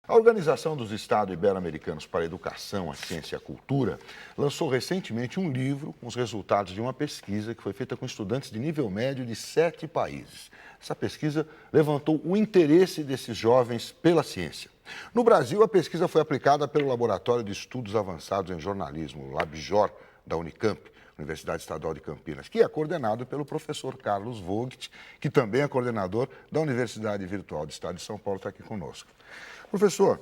A Organização dos Estados Ibero-Americanos para a Educação, a Ciência e a Cultura lançou recentemente um livro com os resultados de uma pesquisa que foi feita com estudantes de nível médio de 7 países. Essa pesquisa levantou o interesse desses jovens pela ciência. No Brasil, a pesquisa foi aplicada pelo Laboratório de Estudos Avançados em Jornalismo, LabJOR, da Unicamp, Universidade Estadual de Campinas, que é coordenado pelo professor Carlos Vogt, que também é coordenador da Universidade Virtual do Estado de São Paulo, está aqui conosco. Professor,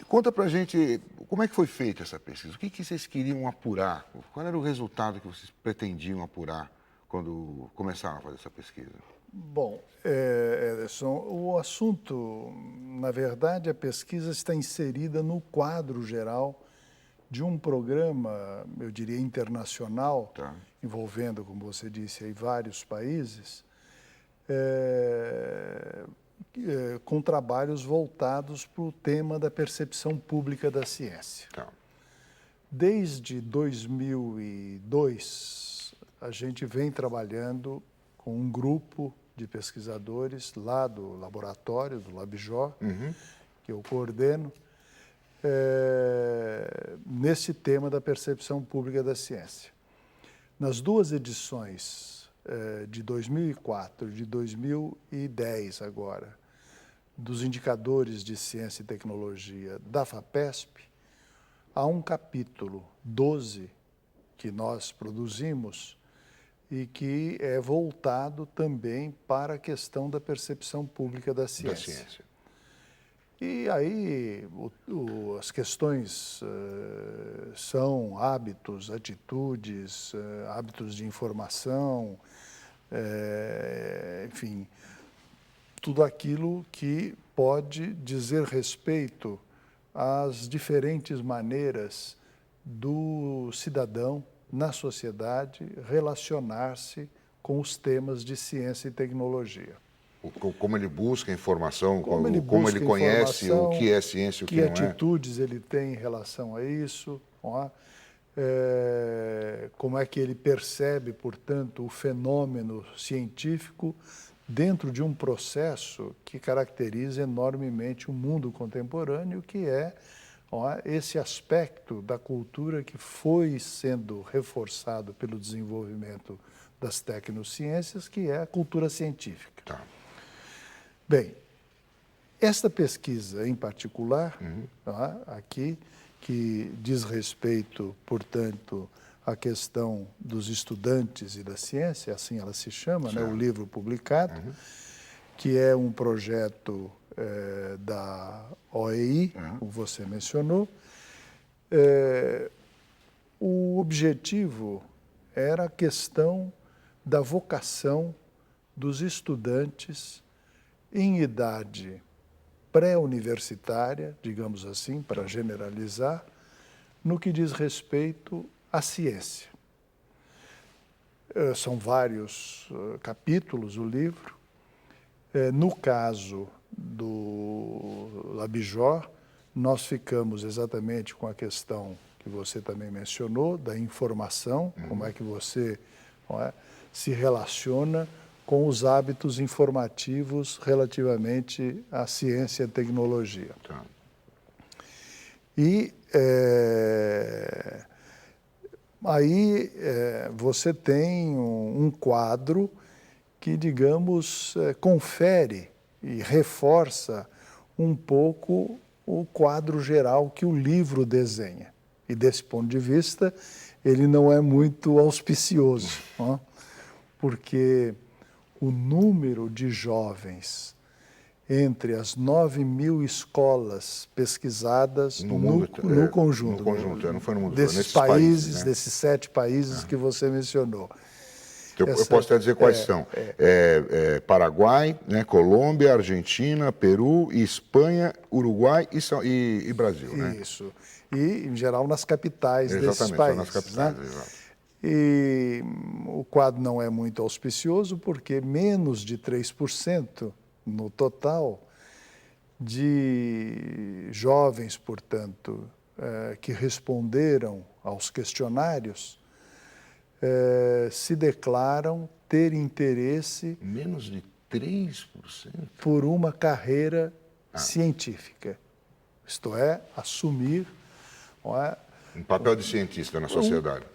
conta pra gente como é que foi feita essa pesquisa, o que vocês queriam apurar, qual era o resultado que vocês pretendiam apurar quando começaram a fazer essa pesquisa? Bom, Ederson, o assunto, na verdade, a pesquisa está inserida no quadro geral de um programa, eu diria, internacional, envolvendo, como você disse, aí, vários países, com trabalhos voltados para o tema da percepção pública da ciência. Desde 2002, a gente vem trabalhando com um grupo de pesquisadores lá do laboratório, do LabJOR, que eu coordeno, nesse tema da percepção pública da ciência. Nas duas edições, de 2004 e de 2010 agora, dos indicadores de ciência e tecnologia da FAPESP, há um capítulo 12 que nós produzimos e que é voltado também para a questão da percepção pública da ciência. E aí as questões são hábitos, atitudes, hábitos de informação, enfim, tudo aquilo que pode dizer respeito às diferentes maneiras do cidadão na sociedade relacionar-se com os temas de ciência e tecnologia. Como ele busca informação, como ele conhece o que é ciência e o que não é. Que atitudes ele tem em relação a isso, como é que ele percebe, portanto, o fenômeno científico dentro de um processo que caracteriza enormemente o mundo contemporâneo, que é esse aspecto da cultura que foi sendo reforçado pelo desenvolvimento das tecnociências, que é a cultura científica. Bem, esta pesquisa em particular, aqui, que diz respeito, portanto, à questão dos estudantes e da ciência, assim ela se chama, né, o livro publicado, que é um projeto da OEI, como você mencionou. O objetivo era a questão da vocação dos estudantes em idade pré-universitária, digamos assim, para generalizar, no que diz respeito à ciência. São vários capítulos o livro. No caso do LabJOR, nós ficamos exatamente com a questão que você também mencionou, da informação, como é que você se relaciona com os hábitos informativos relativamente à ciência e à tecnologia. E aí você tem um quadro que, digamos, confere e reforça um pouco o quadro geral que o livro desenha. E, desse ponto de vista, ele não é muito auspicioso, porque o número de jovens entre as 9.000 escolas pesquisadas no conjunto, não foi no mundo, desses países, né? Desses 7 países que você mencionou. Eu posso até dizer quais são. Paraguai, né, Colômbia, Argentina, Peru, Espanha, Uruguai e Brasil. Né? Isso. E, em geral, nas capitais desses países. Nas capitais, exato. E o quadro não é muito auspicioso porque menos de 3% no total de jovens, portanto, que responderam aos questionários, se declaram ter interesse... Menos de 3%? Por uma carreira científica. isto é, assumir, não é, Um papel de cientista na sociedade.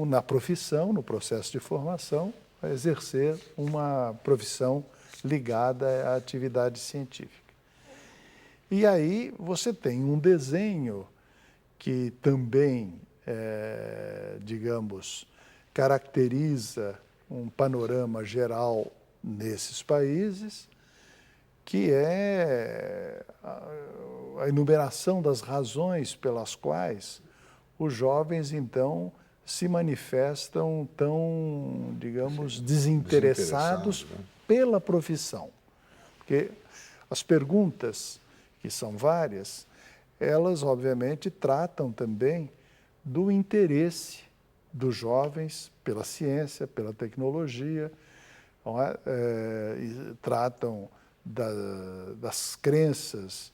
na profissão, no processo de formação, exercer uma profissão ligada à atividade científica. E aí você tem um desenho que também, digamos, caracteriza um panorama geral nesses países, que é a enumeração das razões pelas quais os jovens, então, se manifestam tão, digamos, desinteressados né? pela profissão. Porque as perguntas, que são várias, elas, obviamente, tratam também do interesse dos jovens pela ciência, pela tecnologia, não é? E tratam das crenças,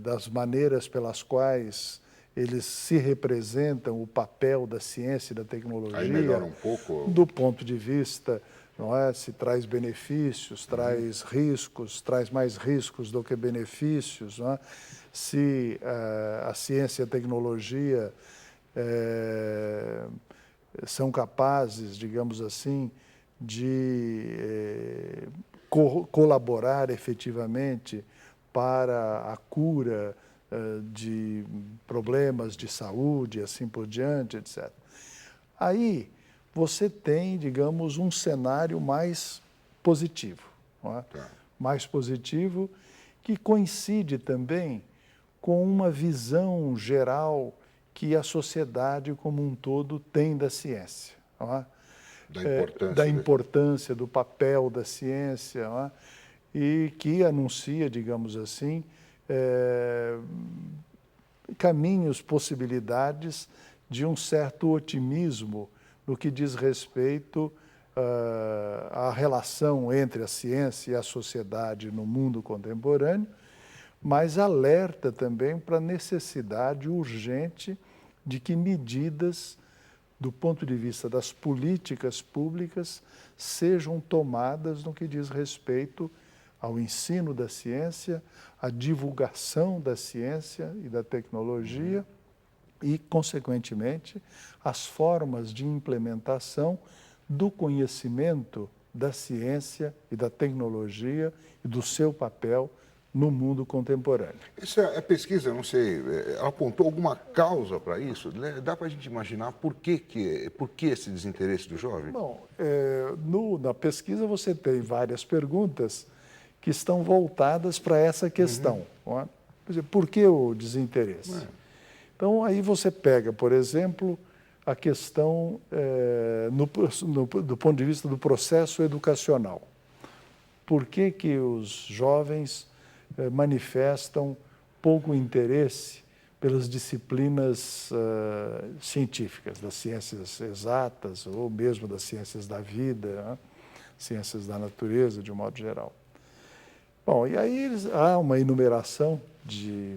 das maneiras pelas quais eles se representam o papel da ciência e da tecnologia. Aí melhora um pouco. Do ponto de vista, não é? Se traz benefícios, traz riscos, traz mais riscos do que benefícios, não é? Se a ciência e a tecnologia são capazes, digamos assim, de colaborar efetivamente para a cura de problemas de saúde, assim por diante, etc. Aí você tem, digamos, um cenário mais positivo, não é? Tá. Mais positivo, que coincide também com uma visão geral que a sociedade como um todo tem da ciência, não é? Da importância, do papel da ciência, não é? E que anuncia, digamos assim, caminhos, possibilidades de um certo otimismo no que diz respeito à relação entre a ciência e a sociedade no mundo contemporâneo, mas alerta também para a necessidade urgente de que medidas, do ponto de vista das políticas públicas, sejam tomadas no que diz respeito ao ensino da ciência, à divulgação da ciência e da tecnologia e, consequentemente, as formas de implementação do conhecimento da ciência e da tecnologia e do seu papel no mundo contemporâneo. Essa é pesquisa, não sei, ela apontou alguma causa para isso? Dá para a gente imaginar por que esse desinteresse do jovem? Bom, na pesquisa você tem várias perguntas que estão voltadas para essa questão. Não é? Quer dizer, por que o desinteresse? Então, aí você pega, por exemplo, a questão do ponto de vista do processo educacional. Por que os jovens manifestam pouco interesse pelas disciplinas científicas, das ciências exatas ou mesmo das ciências da vida, né? Ciências da natureza, de um modo geral? Bom, e aí há uma enumeração de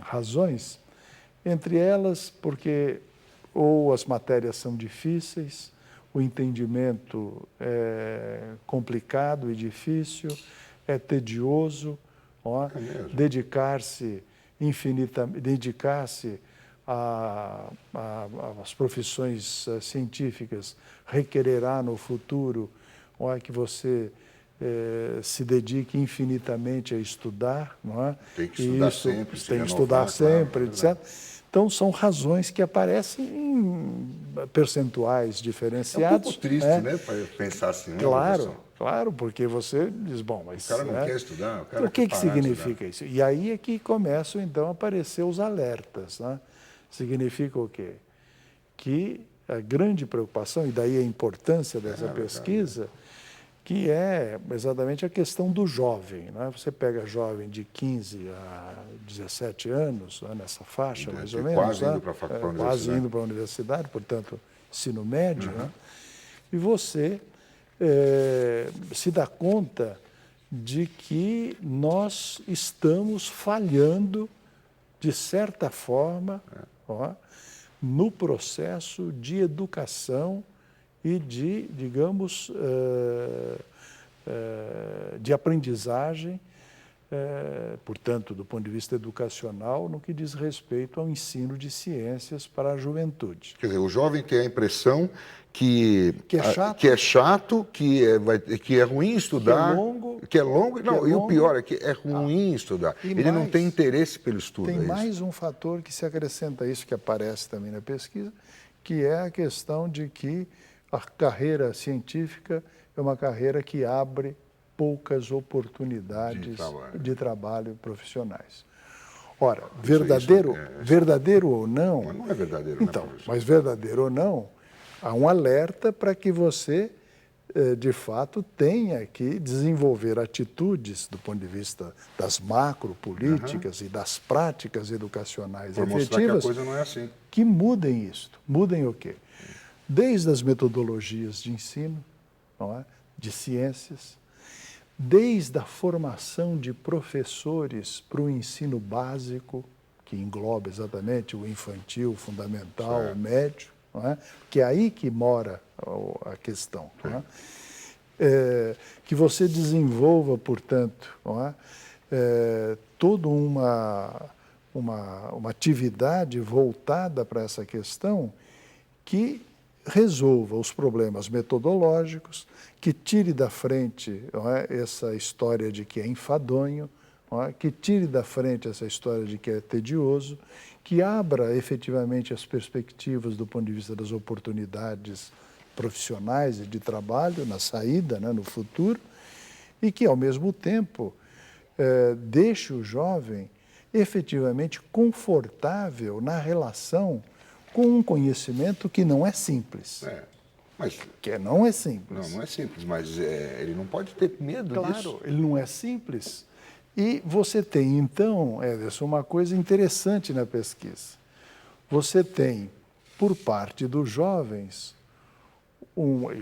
razões, entre elas porque ou as matérias são difíceis, o entendimento é complicado e difícil, é tedioso, dedicar-se às profissões científicas requererá no futuro que você se dedique infinitamente a estudar, não é? Tem que estudar sempre, tem que estudar sempre, etc. Então, são razões que aparecem em percentuais diferenciados. É um pouco triste, né, para pensar assim. Claro, porque você diz, bom, mas... O cara não quer estudar, o cara o que significa isso? E aí é que começam, então, a aparecer os alertas, né? Significa o quê? Que a grande preocupação, e daí a importância dessa pesquisa, que é exatamente a questão do jovem, né? Você pega jovem de 15 a 17 anos, né, nessa faixa, mais ou menos, quase indo para a universidade. Quase indo para a universidade, portanto, ensino médio, né? E você se dá conta de que nós estamos falhando, de certa forma, no processo de educação e de, digamos, de aprendizagem portanto, do ponto de vista educacional, no que diz respeito ao ensino de ciências para a juventude. Quer dizer, o jovem tem a impressão que é chato, que é ruim estudar, que é longo, não, e o pior é que é ruim estudar. Ele não tem interesse pelo estudo. Tem mais um fator que se acrescenta a isso, que aparece também na pesquisa, que é a questão de que a carreira científica é uma carreira que abre poucas oportunidades de trabalho profissionais. Ora, verdadeiro ou não... Mas não é verdadeiro, então, né, mas verdadeiro ou não, há um alerta para que você, de fato, tenha que desenvolver atitudes do ponto de vista das macropolíticas e das práticas educacionais efetivas que a coisa não é assim. Que mudem isto. Mudem o quê? Desde as metodologias de ensino, não é? De ciências, desde a formação de professores para o ensino básico, que engloba exatamente o infantil, o fundamental, o médio, não é? Que é aí que mora a questão. Não é? Que você desenvolva, portanto, não é? Toda uma atividade voltada para essa questão que resolva os problemas metodológicos, que tire da frente, não é, essa história de que é enfadonho, não é, que tire da frente essa história de que é tedioso, que abra efetivamente as perspectivas do ponto de vista das oportunidades profissionais e de trabalho na saída, né, no futuro, e que, ao mesmo tempo, deixe o jovem efetivamente confortável na relação com um conhecimento que não é simples. Não é simples. Não é simples, mas ele não pode ter medo disso. Claro, ele não é simples. E você tem, então, Ederson, uma coisa interessante na pesquisa. Você tem, por parte dos jovens,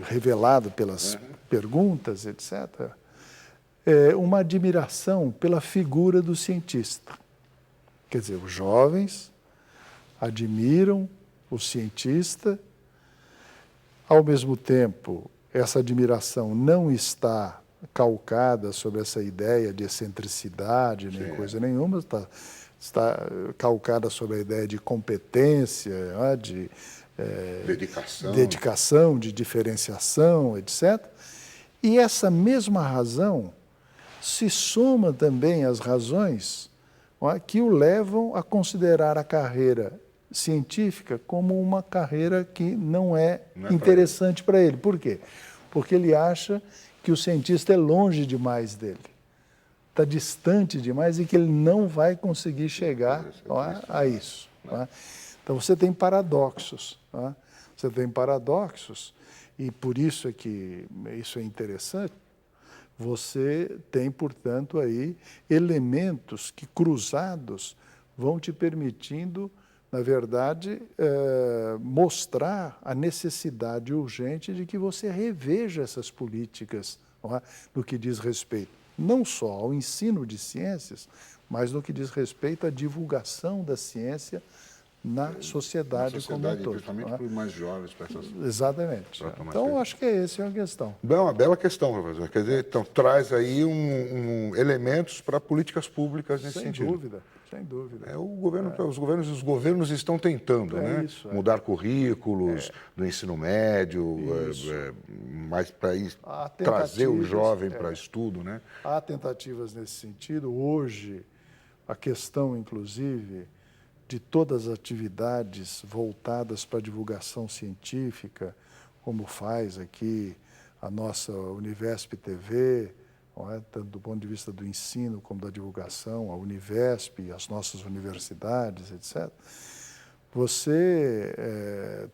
revelado pelas perguntas, etc., uma admiração pela figura do cientista. Quer dizer, os jovens admiram o cientista, ao mesmo tempo, essa admiração não está calcada sobre essa ideia de excentricidade, nem coisa nenhuma, está calcada sobre a ideia de competência, de dedicação, de diferenciação, etc. E essa mesma razão se soma também às razões que o levam a considerar a carreira científica como uma carreira que não é interessante para ele. Por quê? Porque ele acha que o cientista é longe demais dele, está distante demais e que ele não vai conseguir chegar a isso. Então, você tem paradoxos. Você tem paradoxos e por isso é que isso é interessante. Você tem, portanto, aí elementos que, cruzados, vão te permitindo, na verdade, mostrar a necessidade urgente de que você reveja essas políticas no que diz respeito não só ao ensino de ciências, mas no que diz respeito à divulgação da ciência na sociedade como um todo. Principalmente para os mais jovens. Exatamente. Então, acho que essa é a questão. É uma bela questão, professor. Quer dizer, então, traz aí elementos para políticas públicas nesse sentido. Sem dúvida. Os governos estão tentando, mudar currículos do ensino médio, mais para trazer o jovem para estudo, né? Há tentativas nesse sentido. Hoje, a questão, inclusive, de todas as atividades voltadas para a divulgação científica, como faz aqui a nossa Univesp TV, tanto do ponto de vista do ensino como da divulgação, a Univesp, as nossas universidades, etc. Você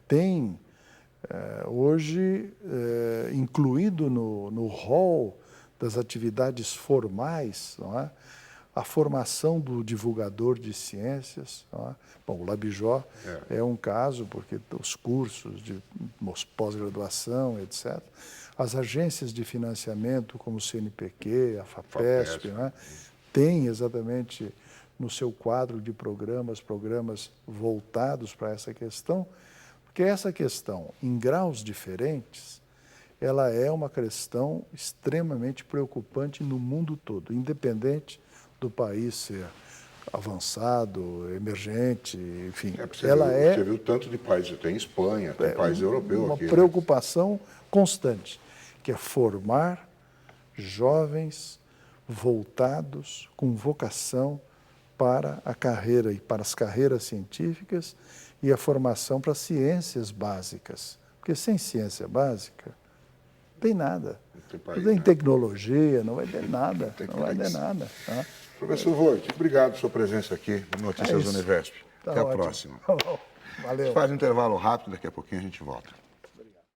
tem hoje incluído no rol das atividades formais, a formação do divulgador de ciências. Bom, o Labjó é um caso, porque os cursos de pós-graduação, etc., as agências de financiamento, como o CNPq, a FAPESP, têm exatamente no seu quadro de programas voltados para essa questão, porque essa questão, em graus diferentes, ela é uma questão extremamente preocupante no mundo todo, independente do país ser avançado, emergente, enfim. Você viu tanto de países, tem Espanha, tem país europeu uma aqui. Uma preocupação constante, que é formar jovens voltados com vocação para a carreira e para as carreiras científicas e a formação para ciências básicas. Porque sem ciência básica, não tem nada. Não tem tecnologia, não vai ter nada. Não vai ter nada. Tá? Professor Voigt, obrigado pela sua presença aqui no Notícias Univesp. Até a próxima. Valeu. Faz um intervalo rápido, daqui a pouquinho a gente volta.